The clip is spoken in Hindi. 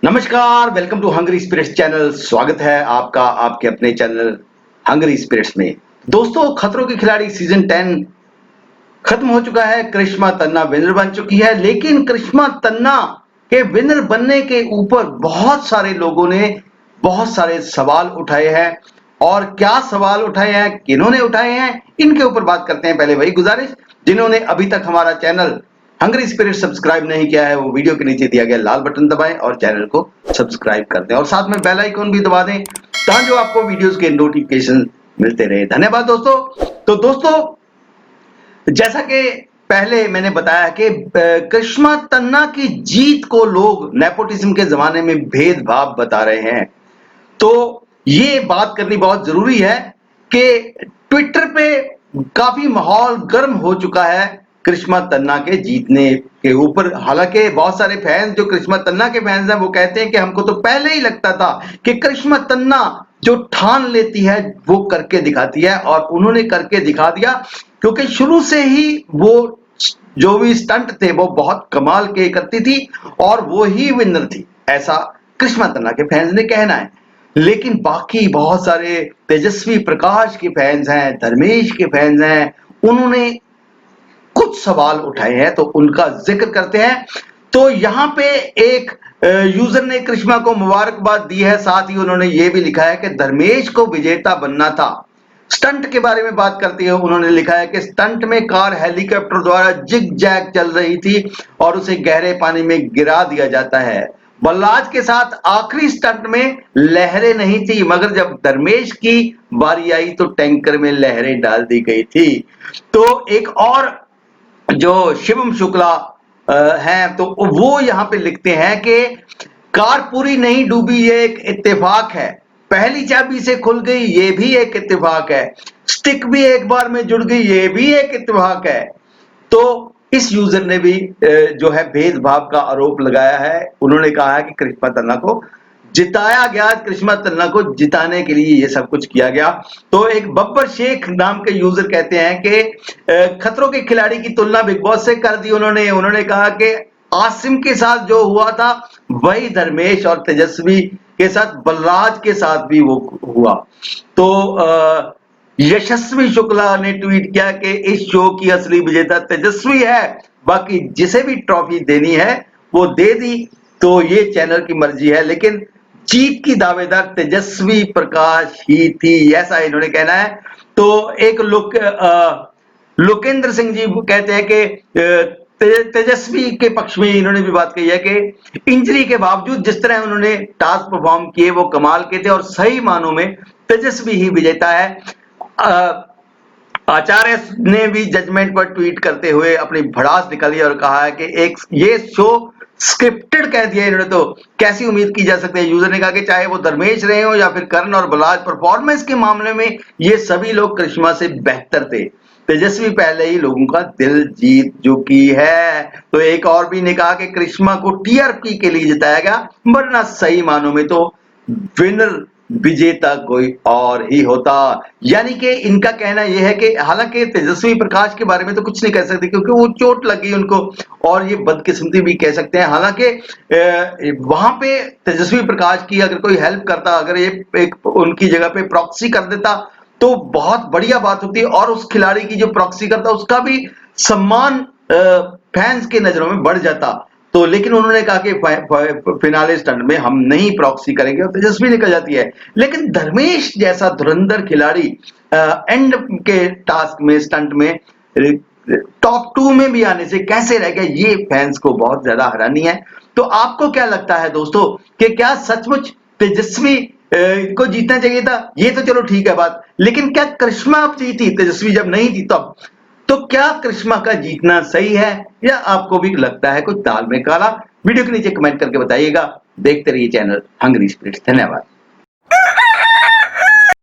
नमस्कार, welcome to hungry spirits channel. स्वागत है आपका आपके अपने चैनल हंगरी स्पिरिट्स में। दोस्तों, खतरों के खिलाड़ी सीजन 10 खत्म हो चुका है। करिश्मा तन्ना विनर बन चुकी है, लेकिन करिश्मा तन्ना के विनर बनने के ऊपर बहुत सारे लोगों ने बहुत सारे सवाल उठाए हैं। और क्या सवाल उठाए हैं, किन्होंने उठाए हैं, इनके ऊपर बात करते हैं। पहले वही गुजारिश, जिन्होंने अभी तक हमारा चैनल हंगरी स्पिरिट सब्सक्राइब नहीं किया है, वो वीडियो के नीचे दिया गया लाल बटन दबाएं और चैनल को सब्सक्राइब कर दें और साथ में बेल आइकन भी दबा दें, ताकि आपको वीडियोस के नोटिफिकेशन मिलते रहे। धन्यवाद दोस्तों। तो दोस्तों, जैसा कि पहले मैंने बताया कि करिश्मा तन्ना की जीत को लोग नेपोटिज्म के जमाने में भेदभाव बता रहे हैं। तो ये बात करनी बहुत जरूरी है कि ट्विटर पे काफी माहौल गर्म हो चुका है करिश्मा तन्ना के जीतने के ऊपर। हालांकि बहुत सारे फैंस जो करिश्मा तन्ना के फैंस हैं वो कहते हैं कि हमको तो पहले ही लगता था कि करिश्मा तन्ना जो ठान लेती है वो करके दिखाती है, और उन्होंने करके दिखा दिया, क्योंकि शुरू से ही वो जो भी स्टंट थे वो बहुत कमाल के करती थी और वो ही विनर थी, ऐसा करिश्मा तन्ना के फैंस ने कहना है। लेकिन बाकी बहुत सारे तेजस्वी प्रकाश के फैंस हैं, धर्मेश के फैंस हैं, उन्होंने कुछ सवाल उठाए हैं, तो उनका जिक्र करते हैं। तो यहाँ पे एक यूजर ने करिश्मा को मुबारकबाद दी है, साथ ही उन्होंने ये भी लिखा है कि धर्मेश को विजेता बनना था। स्टंट के बारे में बात करते हुए उन्होंने लिखा है कि स्टंट में कार हेलीकॉप्टर द्वारा जिग जैग चल रही थी और उसे गहरे पानी में गिरा दिया जाता है। बल्लाज के साथ आखिरी स्टंट में लहरें नहीं थी, मगर जब धर्मेश की बारी आई तो टैंकर में लहरें डाल दी गई थी। तो एक और जो शिवम शुक्ला हैं, तो वो यहाँ पे लिखते हैं कि कार पूरी नहीं डूबी, ये एक इत्तेफाक है। पहली चाबी से खुल गई, ये भी एक इत्तेफाक है। स्टिक भी एक बार में जुड़ गई, ये भी एक इत्तेफाक है। तो इस यूजर ने भी जो है भेदभाव का आरोप लगाया है। उन्होंने कहा है कि करिश्मा तन्ना को जिताया गया, करिश्मा तन्ना को जिताने के लिए ये सब कुछ किया गया। तो एक बब्बर शेख नाम के यूजर कहते हैं कि खतरों के खिलाड़ी की तुलना बिग बॉस से कर दी उन्होंने कहा कि आसिम के साथ जो हुआ था वही धर्मेश और तेजस्वी के साथ, बलराज के साथ भी वो हुआ। तो यशस्वी शुक्ला ने ट्वीट किया कि इस शो की असली विजेता तेजस्वी है, बाकी जिसे भी ट्रॉफी देनी है वो दे दी, तो ये चैनल की मर्जी है, लेकिन जीत की दावेदार तेजस्वी प्रकाश ही थी, ऐसा इन्होंने कहना है। तो एक लोकेंद्र सिंह जी कहते हैं कि तेजस्वी के पक्ष में इन्होंने भी बात कही है कि इंजरी के बावजूद जिस तरह उन्होंने टास्क परफॉर्म किए वो कमाल के थे और सही मानों में तेजस्वी ही विजेता है। आचार्य ने भी जजमेंट पर ट्वीट करते हुए अपनी भड़ास निकाली और कहा है कि एक ये शो स्क्रिप्टेड कह दिया इन्होंने, तो कैसी उम्मीद की जा सकती है। यूजर ने कहा कि चाहे वो धर्मेश रहे हो या फिर करण और बलराज, परफॉर्मेंस के मामले में ये सभी लोग करिश्मा से बेहतर थे। तेजस्वी पहले ही लोगों का दिल जीत चुकी है। तो एक और भी ने कहा कि करिश्मा को टीआरपी के लिए जिताया गया, वरना सही मानों में तो विनर विजेता कोई और ही होता। यानी कि इनका कहना यह है कि हालांकि तेजस्वी प्रकाश के बारे में तो कुछ नहीं कह सकते क्योंकि वो चोट लगी उनको, और ये बदकिस्मती भी कह सकते हैं। हालांकि वहां पे तेजस्वी प्रकाश की अगर कोई हेल्प करता, अगर ये एक उनकी जगह पे प्रॉक्सी कर देता तो बहुत बढ़िया बात होती, और उस खिलाड़ी की जो प्रॉक्सी करता उसका भी सम्मान फैंस के नजरों में बढ़ जाता। तो लेकिन उन्होंने कहा कि फिनाले स्टंट में हम नहीं प्रॉक्सी करेंगे और तेजस्वी निकल जाती है। लेकिन धर्मेश जैसा धुरंधर खिलाड़ी एंड के टास्क में, स्टंट में टॉप 2 में भी आने से कैसे रह गया, ये फैंस को बहुत ज्यादा हैरानी है। तो आपको क्या लगता है दोस्तों कि क्या सचमुच तेजस्वी को जीतना चाहिए था? ये तो चलो ठीक है बात, लेकिन क्या करिश्मा अब जीती, तेजस्वी जब नहीं थी तब? तो क्या करिश्मा का जीतना सही है या आपको भी लगता है कुछ दाल में काला? वीडियो के नीचे कमेंट करके बताइएगा। देखते रहिए चैनल हंगरी स्पिरिट्स। धन्यवाद।